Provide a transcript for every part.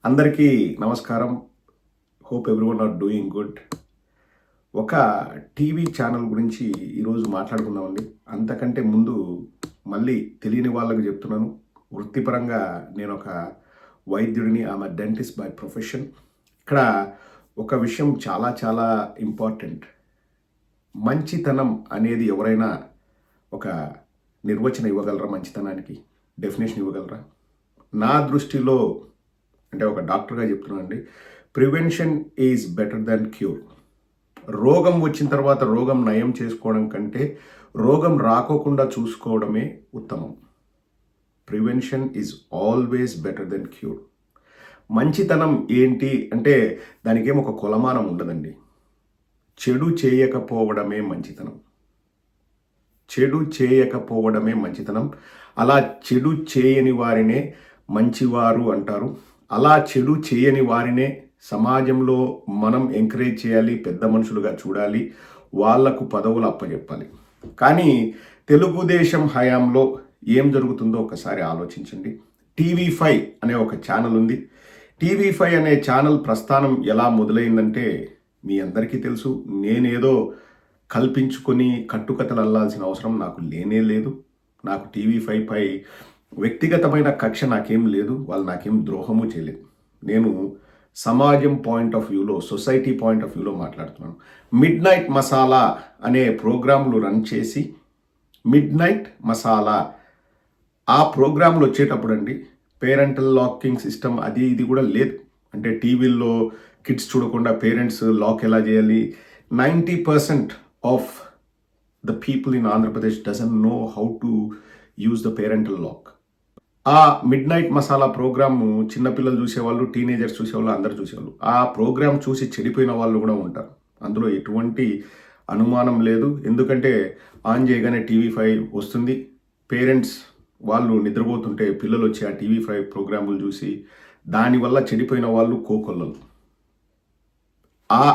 అందరికీ నమస్కారం. Hope everyone are doing good. ఒక టీవీ ఛానల్ గురించి ఈరోజు మాట్లాడుకుందామండి. అంతకంటే ముందు మళ్ళీ తెలియని వాళ్ళకి చెప్తున్నాను. వృత్తిపరంగా నేను ఒక వైద్యుడిని. ఆమె డెంటిస్ట్ బై ప్రొఫెషన్. ఇక్కడ ఒక విషయం చాలా చాలా ఇంపార్టెంట్. మంచితనం అనేది ఎవరైనా ఒక నిర్వచనం ఇవ్వగలరా? మంచితనానికి డెఫినేషన్ ఇవ్వగలరా? నా దృష్టిలో అంటే ఒక డాక్టర్గా చెప్తున్నానండి, prevention is better than cure. రోగం వచ్చిన తర్వాత రోగం నయం చేసుకోవడం కంటే రోగం రాకోకుండా చూసుకోవడమే ఉత్తమం. Prevention is always better then cure. మంచితనం ఏంటి అంటే దానికేం ఒక కొలమానం ఉండదండి. చెడు చేయకపోవడమే మంచితనం. చెడు చేయకపోవడమే మంచితనం. అలా చెడు చేయని వారినే మంచివారు అంటారు. అలా చెడు చేయని వారినే సమాజంలో మనం ఎంకరేజ్ చేయాలి, పెద్ద మనుషులుగా చూడాలి, వాళ్లకు పదవులు అప్పచెప్పాలి. కానీ తెలుగుదేశం హయాంలో ఏం జరుగుతుందో ఒకసారి ఆలోచించండి. TV5 అనే ఒక ఛానల్ ఉంది. TV5 అనే ఛానల్ ప్రస్థానం ఎలా మొదలైందంటే మీ అందరికీ తెలుసు. నేనేదో కల్పించుకొని కట్టుకథలు అల్లాల్సిన అవసరం నాకు లేనే లేదు. నాకు TV5 పై వ్యక్తిగతమైన కక్ష నాకేం లేదు. వాళ్ళు నాకేం ద్రోహము చేయలేదు. నేను సమాజం పాయింట్ ఆఫ్ వ్యూలో, సొసైటీ పాయింట్ ఆఫ్ వ్యూలో మాట్లాడుతున్నాను. మిడ్ నైట్ మసాలా అనే ప్రోగ్రాంలు రన్ చేసి, మిడ్ నైట్ మసాలా ఆ ప్రోగ్రాంలు వచ్చేటప్పుడు అండి పేరెంటల్ లాకింగ్ సిస్టమ్ అది ఇది కూడా లేదు. అంటే టీవీల్లో కిడ్స్ చూడకుండా పేరెంట్స్ లాక్ ఎలా చేయాలి? 90% of the people in Andhra Pradesh doesn't know how to use the parental lock. ఆ మిడ్ నైట్ మసాలా ప్రోగ్రాము చిన్నపిల్లలు చూసేవాళ్ళు, టీనేజర్స్ చూసేవాళ్ళు, అందరు చూసేవాళ్ళు. ఆ ప్రోగ్రామ్ చూసి చెడిపోయిన వాళ్ళు కూడా ఉంటారు. అందులో ఎటువంటి అనుమానం లేదు. ఎందుకంటే ఆన్ చేయగానే TV5 వస్తుంది. పేరెంట్స్ వాళ్ళు నిద్రపోతుంటే పిల్లలు వచ్చి ఆ TV5 ప్రోగ్రాములు చూసి దానివల్ల చెడిపోయిన వాళ్ళు కోకొల్లలు. ఆ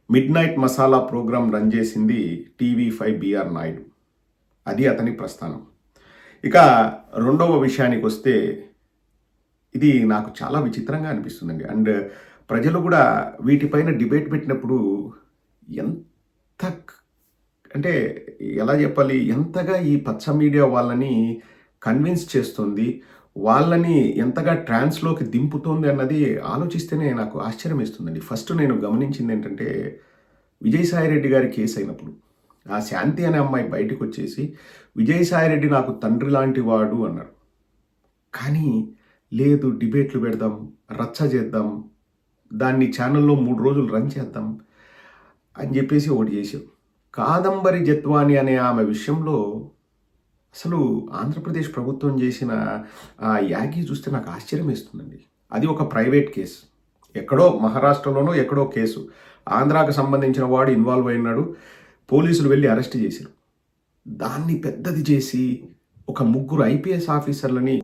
midnight masala program run చేసింది TV5 బిఆర్ నాయుడు. అది అతని ప్రస్థానం. ఇక రెండవ విషయానికి వస్తే ఇది నాకు చాలా విచిత్రంగా అనిపిస్తుందండి. అండ్ ప్రజలు కూడా వీటిపైన డిబేట్ పెట్టినప్పుడు ఎంత అంటే ఎలా చెప్పాలి, ఎంతగా ఈ పచ్చ మీడియా వాళ్ళని కన్విన్స్ చేస్తుంది, వాళ్ళని ఎంతగా ట్రాన్స్లోకి దింపుతోంది అన్నది ఆలోచిస్తేనే నాకు ఆశ్చర్యం వేస్తుందండి. ఫస్ట్ నేను గమనించింది ఏంటంటే, విజయసాయిరెడ్డి గారి కేసు అయినప్పుడు ఆ శాంతి అనే అమ్మాయి బయటకు వచ్చేసి విజయసాయిరెడ్డి నాకు తండ్రి లాంటి వాడు అన్నారు. కానీ లేదు, డిబేట్లు పెడదాం, రచ్చ చేద్దాం, దాన్ని ఛానల్లో 3 రోజులు రన్ చేద్దాం అని చెప్పేసి ఒకటి చేశారు. కాదంబరి జత్వాని అనే ఆమె విషయంలో అసలు ఆంధ్రప్రదేశ్ ప్రభుత్వం చేసిన ఆ యాగి చూస్తే నాకు ఆశ్చర్యం వేస్తుందండి. అది ఒక ప్రైవేట్ కేసు, ఎక్కడో మహారాష్ట్రలోనో ఎక్కడో కేసు. ఆంధ్రాకు సంబంధించిన వాడు ఇన్వాల్వ్ అయినాడు. పోలీసులు వెళ్ళి అరెస్ట్ చేశారు. దాన్ని పెద్దది చేసి ఒక 3 IPS ఆఫీసర్లని,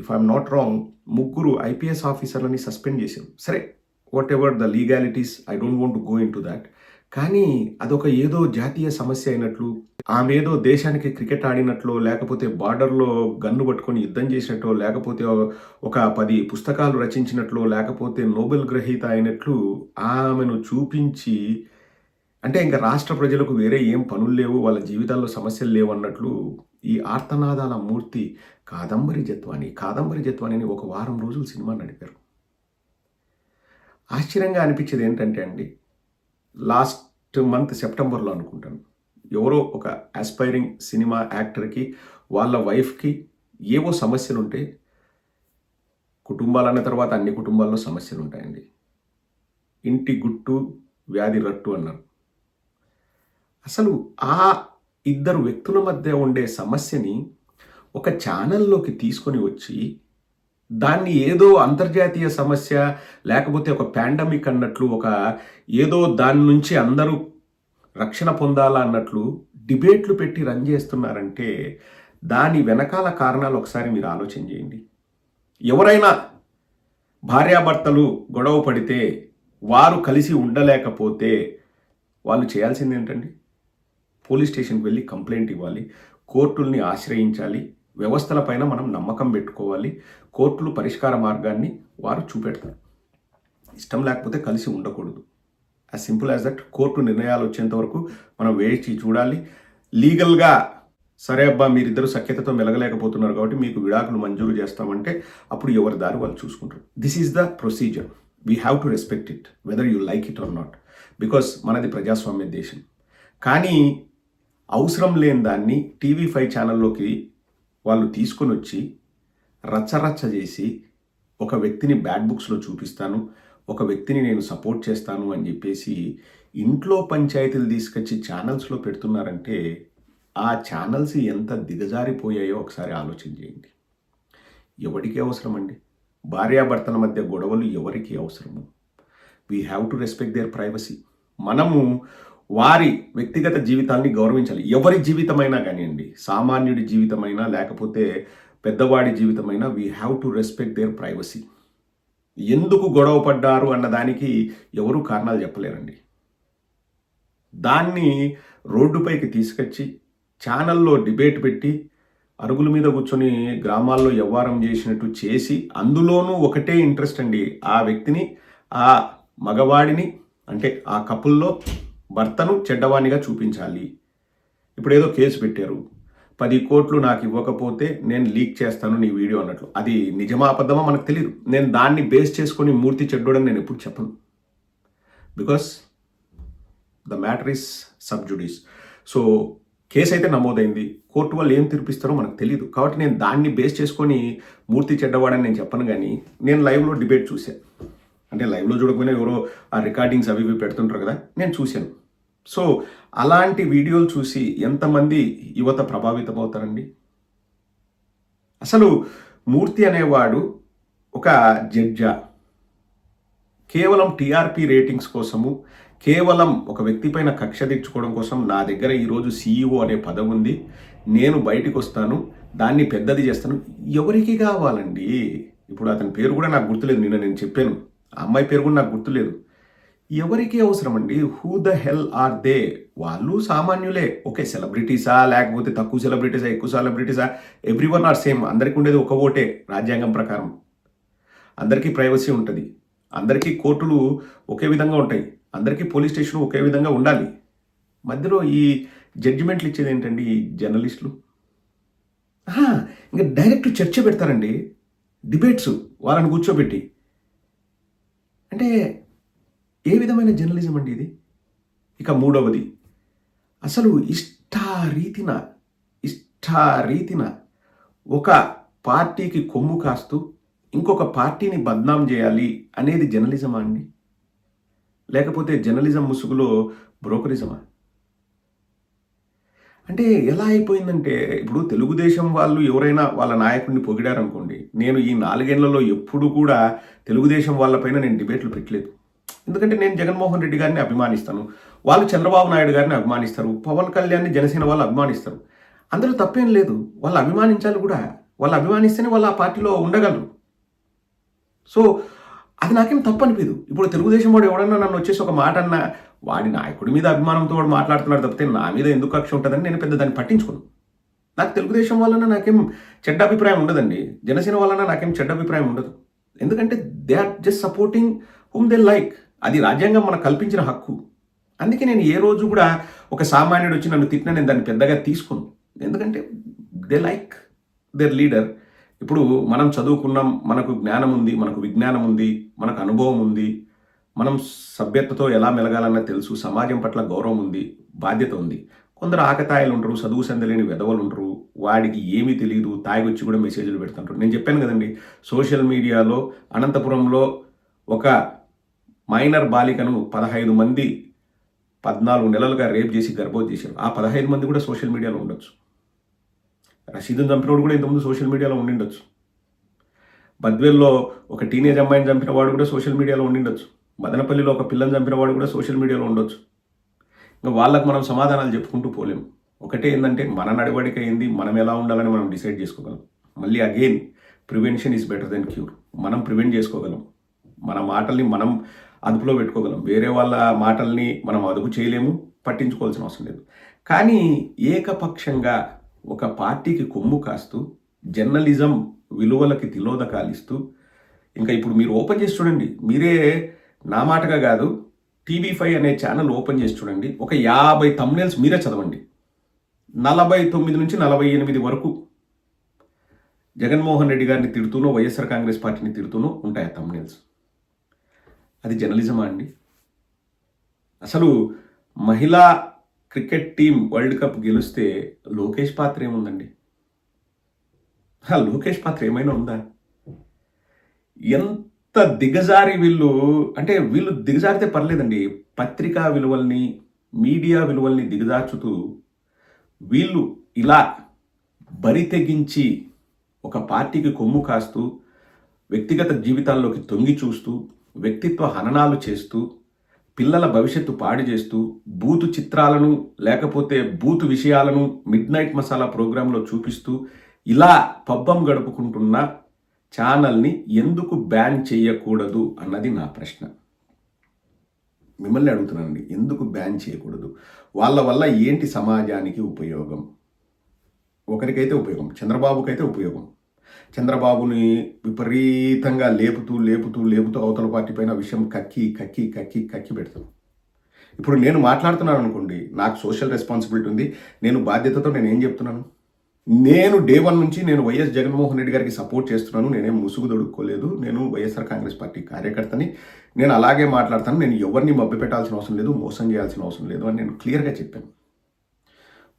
if I'm not wrong, 3 IPS ఆఫీసర్లని సస్పెండ్ చేశారు. సరే, whatever the legalities, I don't want to go into that. కానీ అదొక ఏదో జాతీయ సమస్య అయినట్లు, ఆమె ఏదో దేశానికి క్రికెట్ ఆడినట్లు, లేకపోతే బార్డర్లో గన్ను పట్టుకొని యుద్ధం చేసినట్లు, లేకపోతే ఒక 10 పుస్తకాలు రచించినట్లు, లేకపోతే నోబెల్ గ్రహీత అయినట్లు ఆమెను చూపించి, అంటే ఇంకా రాష్ట్ర ప్రజలకు వేరే ఏం పనులు లేవు, వాళ్ళ జీవితాల్లో సమస్యలు లేవు అన్నట్లు ఈ ఆర్తనాదాల మూర్తి కాదంబరి జత్వానిని ఒక వారం రోజులు సినిమా నడిపారు. ఆశ్చర్యంగా అనిపించేది ఏంటంటే అండి, లాస్ట్ మంత్ సెప్టెంబర్లో అనుకుంటాను, ఎవరో ఒక ఆస్పైరింగ్ సినిమా యాక్టర్కి వాళ్ళ వైఫ్కి ఏవో సమస్యలు ఉంటే, కుటుంబాలన్న తర్వాత అన్ని కుటుంబాల్లో సమస్యలు ఉంటాయండి. ఇంటి గుట్టు వ్యాధి రట్టు అన్నారు. అసలు ఆ ఇద్దరు వ్యక్తుల మధ్య ఉండే సమస్యని ఒక ఛానల్లోకి తీసుకొని వచ్చి దాన్ని ఏదో అంతర్జాతీయ సమస్య, లేకపోతే ఒక పాండమిక్ అన్నట్లు, ఒక ఏదో దాని నుంచి అందరూ రక్షణ పొందాలా అన్నట్లు డిబేట్లు పెట్టి రన్ చేస్తున్నారంటే దాని వెనకాల కారణాలు ఒకసారి మీరు ఆలోచన చేయండి. ఎవరైనా భార్యాభర్తలు గొడవ పడితే, వారు కలిసి ఉండలేకపోతే వాళ్ళు చేయాల్సింది ఏంటండి? పోలీస్ స్టేషన్కి వెళ్ళి కంప్లైంట్ ఇవ్వాలి, కోర్టుల్ని ఆశ్రయించాలి, వ్యవస్థలపైన మనం నమ్మకం పెట్టుకోవాలి, కోర్టులు పరిష్కార మార్గాన్ని వారు చూపెడతారు. ఇష్టం లేకపోతే కలిసి ఉండకూడదు. As simple as that. Court నిర్ణయాలు వచ్చేంత వరకు మనం వేచి చూడాలి. లీగల్గా సరే అబ్బా మీరిద్దరు సఖ్యతతో మెలగలేకపోతున్నారు కాబట్టి మీకు విడాకులు మంజూరు చేస్తామంటే అప్పుడు ఎవరి దారి వాళ్ళు చూసుకుంటారు. This is the procedure. We have to respect it whether you like it or not, because మనది ప్రజాస్వామ్య దేశం. కానీ అవసరం లేని దాన్ని TV5 ఛానల్లోకి వాళ్ళు తీసుకొని వచ్చి రచ్చరచ్చ చేసి ఒక వ్యక్తిని బ్యాడ్ బుక్స్లో చూపిస్తాను, ఒక వ్యక్తిని నేను సపోర్ట్ చేస్తాను అని చెప్పేసి ఇంట్లో పంచాయతీలు తీసుకొచ్చి ఛానల్స్లో పెడుతున్నారంటే ఆ ఛానల్స్ ఎంత దిగజారిపోయాయో ఒకసారి ఆలోచన చేయండి. ఎవరికి అవసరం అండి? భార్యాభర్తల మధ్య గొడవలు ఎవరికి అవసరము? We have to respect their privacy. మనము వారి వ్యక్తిగత జీవితాన్ని గౌరవించాలి. ఎవరి జీవితమైనా కానివ్వండి, సామాన్యుడి జీవితమైనా లేకపోతే పెద్దవాడి జీవితమైనా, we have to respect their privacy. ఎందుకు గొడవ పడ్డారు అన్నదానికి ఎవరూ కారణాలు చెప్పలేరండి. దాన్ని రోడ్డుపైకి తీసుకొచ్చి ఛానల్లో డిబేట్ పెట్టి అరుగుల మీద కూర్చొని గ్రామాల్లో వ్యవహారం చేసినట్టు చేసి, అందులోనూ ఒకటే ఇంట్రెస్ట్ అండి, ఆ వ్యక్తిని, ఆ మగవాడిని అంటే ఆ కపుల్లో భర్తను చెడ్డవాణిగా చూపించాలి. ఇప్పుడు ఏదో కేసు పెట్టారు, 10 కోట్లు నాకు ఇవ్వకపోతే నేను లీక్ చేస్తాను నీ వీడియో అన్నట్లు. అది నిజమా అబద్ధమా మనకు తెలియదు. నేను దాన్ని బేస్ చేసుకొని మూర్తి చెడ్డోడని నేను ఎప్పుడు చెప్పను, because the matter is sub జుడిస్. So case అయితే నమోదైంది, కోర్టు వాళ్ళు ఏం తీర్పిస్తారో మనకు తెలియదు. కాబట్టి నేను దాన్ని బేస్ చేసుకొని మూర్తి చెడ్డవాడని నేను చెప్పను. కానీ నేను లైవ్లో డిబేట్ చూశాను. అంటే లైవ్లో చూడకపోయినా ఎవరో ఆ రికార్డింగ్స్ అవి ఇవి పెడుతుంటారు కదా, నేను చూశాను. సో అలాంటి వీడియోలు చూసి ఎంతమంది యువత ప్రభావితం అవుతారండి? అసలు మూర్తి అనేవాడు ఒక జడ్జా? కేవలం TRP రేటింగ్స్ కోసము, కేవలం ఒక వ్యక్తి పైన కక్ష తెచ్చుకోవడం కోసం నా దగ్గర ఈరోజు CEO అనే పదవి ఉంది, నేను బయటికి వస్తాను, దాన్ని పెద్దది చేస్తాను. ఎవరికి కావాలండి? ఇప్పుడు అతని పేరు కూడా నాకు గుర్తులేదు, నిన్న నేను చెప్పాను. ఆ అమ్మాయి పేరు కూడా నాకు గుర్తులేదు. ఎవరికి అవసరం అండి? Who the hell are they? వాళ్ళు సామాన్యులే. ఓకే, సెలబ్రిటీసా లేకపోతే తక్కువ సెలబ్రిటీసా ఎక్కువ సెలబ్రిటీసా? Everyone are same. అందరికీ ఉండేది ఒక ఓటే రాజ్యాంగం ప్రకారం. అందరికీ ప్రైవసీ ఉంటుంది, అందరికీ కోర్టులు ఒకే విధంగా ఉంటాయి, అందరికీ పోలీస్ స్టేషన్ ఒకే విధంగా ఉండాలి. మధ్యలో ఈ జడ్జిమెంట్లు ఇచ్చేది ఏంటండి ఈ జర్నలిస్టులు? ఇంకా డైరెక్ట్ చర్చ పెడతారండి, డిబేట్స్ వాళ్ళని కూర్చోబెట్టి. అంటే ఏ విధమైన జర్నలిజం అండి ఇది? ఇక మూడవది, అసలు ఇష్టారీతిన ఒక పార్టీకి కొమ్ము కాస్తూ ఇంకొక పార్టీని బద్నాం చేయాలి అనేది జర్నలిజమా అండి? లేకపోతే జర్నలిజం ముసుగులో బ్రోకరిజమా? అంటే ఎలా అయిపోయిందంటే, ఇప్పుడు తెలుగుదేశం వాళ్ళు ఎవరైనా వాళ్ళ నాయకుడిని పొగిడారనుకోండి, నేను ఈ 4 ఏళ్లలో ఎప్పుడు కూడా తెలుగుదేశం వాళ్ళపైన నేను డిబేట్లు పెట్టలేదు. ఎందుకంటే నేను జగన్మోహన్ రెడ్డి గారిని అభిమానిస్తాను, వాళ్ళు చంద్రబాబు నాయుడు గారిని అభిమానిస్తారు, పవన్ కళ్యాణ్ని జనసేన వాళ్ళు అభిమానిస్తారు. అందులో తప్పేం లేదు, వాళ్ళు అభిమానించాలి కూడా. వాళ్ళు అభిమానిస్తేనే వాళ్ళు ఆ పార్టీలో ఉండగలరు. సో అది నాకేం తప్పు అనిపించదు. ఇప్పుడు తెలుగుదేశం వాడు ఎవడన్నా నన్ను వచ్చేసి ఒక మాట అన్నా, వాడి నాయకుడి మీద అభిమానంతో వాడు మాట్లాడుతున్నాడు తప్పితే నా మీద ఎందుకు కక్ష ఉంటుందని నేను పెద్ద దాన్ని పట్టించుకోను. నాకు తెలుగుదేశం వలన నాకేం చెడ్డ అభిప్రాయం ఉండదండి, జనసేన వలన నాకేం చెడ్డ అభిప్రాయం ఉండదు. ఎందుకంటే they are just supporting whom they like. అది రాజ్యాంగం మనకు కల్పించిన హక్కు. అందుకే నేను ఏ రోజు కూడా ఒక సామాన్యుడు వచ్చి నన్ను తిట్టినా నేను దాన్ని పెద్దగా తీసుకోను. ఎందుకంటే దే లైక్ దేర్ లీడర్. ఇప్పుడు మనం చదువుకున్నాం, మనకు జ్ఞానం ఉంది, మనకు విజ్ఞానం ఉంది, మనకు అనుభవం ఉంది, మనం సభ్యతతో ఎలా మెలగాలన్న తెలుసు, సమాజం పట్ల గౌరవం ఉంది, బాధ్యత ఉంది. కొందరు ఆకతాయిలు ఉంటారు, చదువు సందలేని వెధవలు ఉంటారు, వాడికి ఏమీ తెలియదు, తాగొచ్చి కూడా మెసేజ్లు పెడుతుంటారు. నేను చెప్పాను కదండి, సోషల్ మీడియాలో అనంతపురంలో ఒక మైనర్ బాలికను 15 మంది 14 నెలలుగా రేప్ చేసి గర్భవతి చేశారు. ఆ 15 మంది కూడా సోషల్ మీడియాలో ఉండొచ్చు. రషీదుని చంపినవాడు కూడా ఇంతకుముందు సోషల్ మీడియాలో ఉండిండొచ్చు. బద్వేల్లో ఒక టీనేజ్ అమ్మాయిని చంపిన వాడు కూడా సోషల్ మీడియాలో ఉండిండొచ్చు. మదనపల్లిలో ఒక పిల్లని చంపిన వాడు కూడా సోషల్ మీడియాలో ఉండొచ్చు. ఇంకా వాళ్ళకు మనం సమాధానాలు చెప్పుకుంటూ పోలేము. ఒకటే ఏంటంటే మన నడవడిక ఏంది, మనం ఎలా ఉండాలని మనం డిసైడ్ చేసుకోగలం. మళ్ళీ again prevention is better then cure. మనం ప్రివెంట్ చేసుకోగలం, మన మాటల్ని మనం అదుపులో పెట్టుకోగలం. వేరే వాళ్ళ మాటల్ని మనం అదుపు చేయలేము, పట్టించుకోవాల్సిన అవసరం లేదు. కానీ ఏకపక్షంగా ఒక పార్టీకి కొమ్ము కాస్తూ జర్నలిజం విలువలకి తిలోదకాలిస్తూ, ఇంకా ఇప్పుడు మీరు ఓపెన్ చేసి చూడండి, మీరే నా మాటగా కాదు, టీవీ5 అనే ఛానల్ ఓపెన్ చేసి చూడండి. ఒక 50 థంబ్నెయిల్స్ మీరే చదవండి. 49 నుంచి 48 వరకు జగన్మోహన్ రెడ్డి గారిని తిడుతూనో వైఎస్ఆర్ కాంగ్రెస్ పార్టీని తిడుతూనో ఉంటాయి ఆ థంబ్నెయిల్స్. అది జర్నలిజమా అండి? అసలు మహిళా క్రికెట్ టీం వరల్డ్ కప్ గెలిస్తే లోకేష్ పాత్ర ఏముందండి? లోకేష్ పాత్ర ఏమైనా ఉందా? ఎంత దిగజారి వీళ్ళు, అంటే వీళ్ళు దిగజారితే పర్లేదండి, పత్రికా విలువల్ని, మీడియా విలువల్ని దిగజార్చుతూ వీళ్ళు ఇలా బరి తెగించి ఒక పార్టీకి కొమ్ము కాస్తూ, వ్యక్తిగత జీవితాల్లోకి తొంగి చూస్తూ, వ్యక్తిత్వ హననాలు చేస్తూ, పిల్లల భవిష్యత్తు పాడు చేస్తూ, బూతు చిత్రాలను లేకపోతే బూతు విషయాలను మిడ్ నైట్ మసాలా ప్రోగ్రాంలో చూపిస్తూ ఇలా పబ్బం గడుపుకుంటున్న ఛానల్ని ఎందుకు బ్యాన్ చేయకూడదు అన్నది నా ప్రశ్న. మిమ్మల్ని అడుగుతున్నానండి, ఎందుకు బ్యాన్ చేయకూడదు? వాళ్ళ వల్ల ఏంటి సమాజానికి ఉపయోగం? ఒకరికైతే ఉపయోగం, చంద్రబాబుకైతే ఉపయోగం. చంద్రబాబుని విపరీతంగా లేపుతూ అవతల పార్టీ పైన విషయం కక్కి పెడతాం. ఇప్పుడు నేను మాట్లాడుతున్నాను అనుకోండి, నాకు సోషల్ రెస్పాన్సిబిలిటీ ఉంది. నేను బాధ్యతతో నేను ఏం చెప్తున్నాను? నేను డే 1 నుంచి నేను వైఎస్ జగన్మోహన్ రెడ్డి గారికి సపోర్ట్ చేస్తున్నాను. నేనేం ముసుగు దొడుక్కోలేదు. నేను వైఎస్ఆర్ కాంగ్రెస్ పార్టీ కార్యకర్తని. నేను అలాగే మాట్లాడతాను. నేను ఎవరిని మభ్యపెట్టాల్సిన అవసరం లేదు, మోసం చేయాల్సిన అవసరం లేదు అని నేను క్లియర్గా చెప్పాను.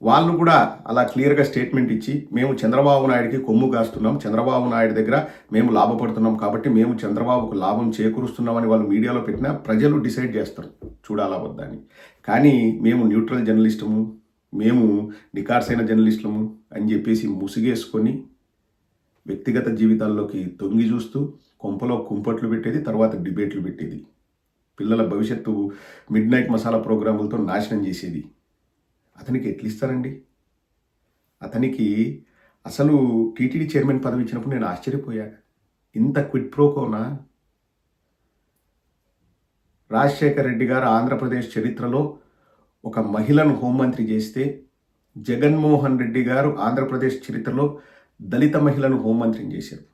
వాళ్ళు కూడా అలా క్లియర్గా స్టేట్మెంట్ ఇచ్చి, మేము చంద్రబాబు నాయుడికి కొమ్ము కాస్తున్నాం, చంద్రబాబు నాయుడు దగ్గర మేము లాభపడుతున్నాం కాబట్టి మేము చంద్రబాబుకు లాభం చేకూరుస్తున్నామని వాళ్ళు మీడియాలో పెట్టినా ప్రజలు డిసైడ్ చేస్తారు చూడాలా వద్దా అని. కానీ మేము న్యూట్రల్ జర్నలిస్టము, మేము నికార్సైన జర్నలిస్టులము అని చెప్పేసి ముసుగేసుకొని వ్యక్తిగత జీవితాల్లోకి తొంగి చూస్తూ కొంపలో కుంపట్లు పెట్టేది, తర్వాత డిబేట్లు పెట్టేది, పిల్లల భవిష్యత్తు మిడ్ నైట్ మసాలా ప్రోగ్రాములతో నాశనం చేసేది. అతనికి ఎట్లా ఇస్తారండి? అతనికి అసలు టీటీడీ చైర్మన్ పదవి ఇచ్చినప్పుడు నేను ఆశ్చర్యపోయా. ఇంత క్విడ్ ప్రోకోనా? రాజశేఖర రెడ్డి గారు ఆంధ్రప్రదేశ్ చరిత్రలో ఒక మహిళను హోంమంత్రి చేస్తే, జగన్మోహన్ రెడ్డి గారు ఆంధ్రప్రదేశ్ చరిత్రలో దళిత మహిళను హోంమంత్రిని చేశారు.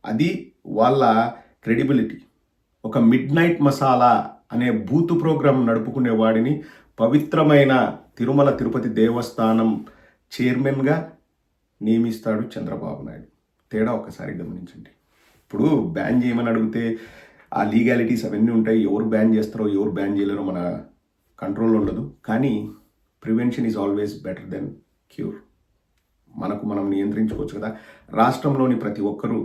అది వాళ్ళ క్రెడిబిలిటీ. ఒక మిడ్ నైట్ మసాలా అనే బూతు ప్రోగ్రాం నడుపుకునే వాడిని పవిత్రమైన తిరుమల తిరుపతి దేవస్థానం చైర్మన్గా నియమిస్తాడు చంద్రబాబు నాయుడు. తేడా ఒక్కసారి గమనించండి. ఇప్పుడు బ్యాన్ చేయమని అడిగితే ఆ లీగాలిటీస్ అవన్నీ ఉంటాయి. ఎవరు బ్యాన్ చేస్తారో ఎవరు బ్యాన్ చేయలేరో మన కంట్రోల్ ఉండదు. కానీ prevention is always better then cure. మనకు మనం నియంత్రించుకోవచ్చు కదా. రాష్ట్రంలోని ప్రతి ఒక్కరూ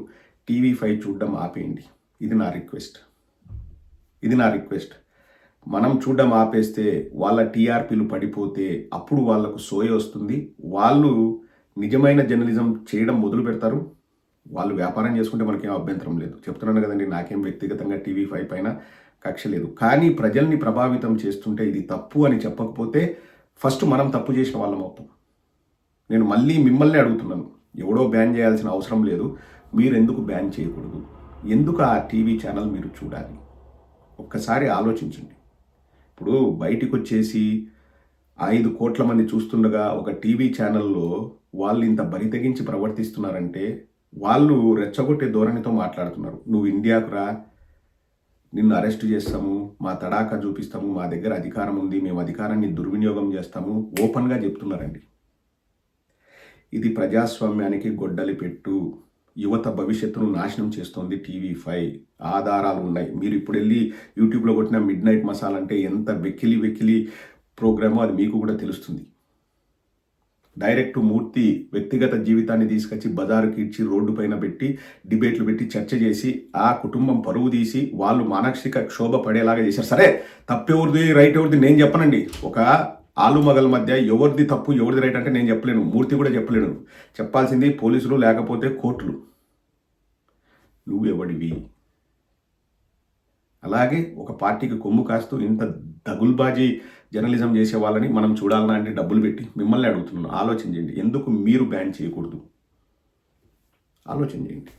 టీవీ5 చూడడం ఆపేయండి. ఇది నా రిక్వెస్ట్. మనం చూడడం ఆపేస్తే వాళ్ళ టీఆర్పీలు పడిపోతే అప్పుడు వాళ్లకు సోయ వస్తుంది. వాళ్ళు నిజమైన జర్నలిజం చేయడం మొదలు పెడతారు. వాళ్ళు వ్యాపారం చేసుకుంటే మనకేం అభ్యంతరం లేదు. చెప్తున్నాను కదండి, నాకేం వ్యక్తిగతంగా టీవీ5 పైన కక్ష లేదు. కానీ ప్రజల్ని ప్రభావితం చేస్తుంటే ఇది తప్పు అని చెప్పకపోతే ఫస్ట్ మనం తప్పు చేసిన వాళ్ళం అవుతాం. నేను మళ్ళీ మిమ్మల్ని అడుగుతున్నాను, ఎవడో బ్యాన్ చేయాల్సిన అవసరం లేదు. మీరు ఎందుకు బ్యాన్ చేయకూడదు? ఎందుకు ఆ టీవీ ఛానల్ మీరు చూడాలి? ఒక్కసారి ఆలోచించండి. ఇప్పుడు బయటికి వచ్చేసి 5 కోట్ల మంది చూస్తుండగా ఒక టీవీ ఛానల్లో వాళ్ళు ఇంత బరితెగించి ప్రవర్తిస్తున్నారంటే వాళ్ళు రెచ్చగొట్టే ధోరణితో మాట్లాడుతున్నారు. నువ్వు ఇండియాకు రా, నిన్ను అరెస్ట్ చేస్తాము, మా తడాకా చూపిస్తాము, మా దగ్గర అధికారం ఉంది, మేము అధికారాన్ని దుర్వినియోగం చేస్తాము, ఓపెన్గా చెప్తున్నారండి. ఇది ప్రజాస్వామ్యానికి గొడ్డలి పెట్టు. యువత భవిష్యత్తును నాశనం చేస్తోంది టీవీ5. ఆధారాలు ఉన్నాయి. మీరు ఇప్పుడు వెళ్ళి యూట్యూబ్లో కొట్టిన మిడ్ నైట్ మసాలా అంటే ఎంత వెక్కిలి ప్రోగ్రామో అది మీకు కూడా తెలుస్తుంది. డైరెక్ట్ మూర్తి వ్యక్తిగత జీవితాన్ని తీసుకొచ్చి బజారుకి ఇచ్చి రోడ్డు పైన పెట్టి డిబేట్లు పెట్టి చర్చ చేసి ఆ కుటుంబం పరువు తీసి వాళ్ళు మానసిక క్షోభ పడేలాగా చేశారు. సరే, తప్పెవరిది రైట్ ఎవరిది నేను చెప్పనండి. ఒక ఆలుమగల మధ్య ఎవరిది తప్పు ఎవరిది రైట్ అంటే నేను చెప్పలేను, మూర్తి కూడా చెప్పలేను. చెప్పాల్సింది పోలీసులు లేకపోతే కోర్టులు. నువ్వు ఎవడివి? అలాగే ఒక పార్టీకి కొమ్ము కాస్తూ ఇంత దగుల్బాజీ జర్నలిజం చేసే వాళ్ళని మనం చూడాలన్నా అంటే డబ్బులు పెట్టి మిమ్మల్ని అడుగుతున్నాను, ఆలోచన చేయండి. ఎందుకు మీరు బ్యాన్ చేయకూడదు? ఆలోచన చేయండి.